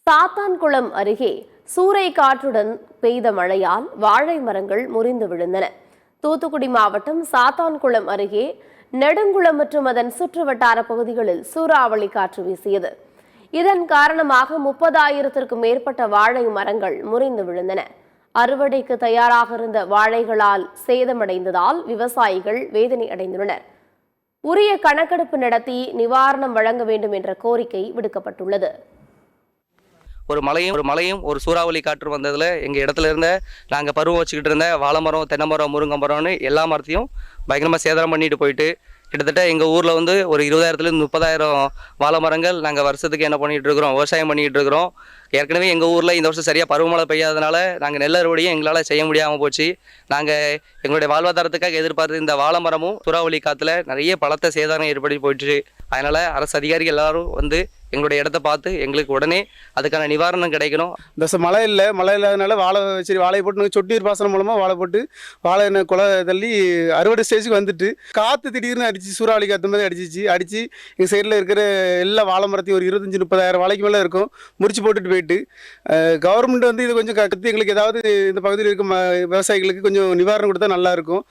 சாத்தான்குளம் அருகே சூறை காற்றுடன் பெய்த மழையால் வாழை மரங்கள் முறிந்து விழுந்தன. தூத்துக்குடி மாவட்டம் சாத்தான்குளம் அருகே நெடுங்குளம் மற்றும் அதன் சுற்றுவட்டார பகுதிகளில் சூறாவளி காற்று வீசியது. இதன் காரணமாக 30,000த்திற்கும் மேற்பட்ட வாழை மரங்கள் முறிந்து விழுந்தன. அறுவடைக்கு தயாராக இருந்த வாழைகளால் சேதமடைந்ததால் விவசாயிகள் வேதனை அடைந்துள்ளனர். உரிய கணக்கெடுப்பு நடத்தி நிவாரணம் வழங்க வேண்டும் என்ற கோரிக்கை விடுக்கப்பட்டுள்ளது. ஒரு மலையும் ஒரு சூறாவளி காற்று வந்ததில் எங்கள் இடத்துல இருந்த நாங்கள் பருவம் வச்சுக்கிட்டு இருந்த வாழை மரம், தென்னை மரம், முருங்கை மரம்னு எல்லா மரத்தையும் பயங்கரமாக சேதாரம் பண்ணிட்டு போயிட்டு கிட்டத்தட்ட எங்கள் ஊரில் வந்து ஒரு 20,000லேருந்து 30,000 வாழை மரங்கள் நாங்கள் வருஷத்துக்கு என்ன பண்ணிகிட்டு இருக்கிறோம், விவசாயம் பண்ணிகிட்டு இருக்கிறோம். ஏற்கனவே எங்கள் ஊரில் இந்த வருஷம் சரியாக பருவமழை பெய்யாதனால நாங்கள் நெல் அறுவடையும் எங்களால் செய்ய முடியாமல் போச்சு. நாங்கள் எங்களுடைய வாழ்வாதாரத்துக்காக எதிர்பார்த்து இந்த வாழை மரமும் சூறாவளி காற்றுல நிறைய பலத்த சேதாரம் ஏற்படுத்தி போயிடுச்சு. அதனால் அரசு அதிகாரிகள் எல்லாரும் வந்து எங்களுடைய இடத்த பார்த்து எங்களுக்கு உடனே அதுக்கான நிவாரணம் கிடைக்கணும். இந்த மழை இல்லாதனால வாழையை போட்டு நாங்கள் சொட்டு நீர் பாசனம் மூலமாக வாழை போட்டு வாழை குலை தள்ளி அறுவடை ஸ்டேஜுக்கு வந்துட்டு காற்று திடீர்னு அடிச்சு சூறாவளி காற்று மாதிரி அடிச்சு எங்கள் சைடில் இருக்கிற எல்லா வாழை மரத்தையும் ஒரு 25,000-30,000 வாழைக்கு மேலே இருக்கும் முறிச்சு போட்டுட்டு போயிட்டு கவர்மெண்ட் வந்து இது கொஞ்சம் கற்று எங்களுக்கு ஏதாவது இந்த பகுதியில் இருக்க விவசாயிகளுக்கு கொஞ்சம் நிவாரணம் கொடுத்தா நல்லாயிருக்கும்.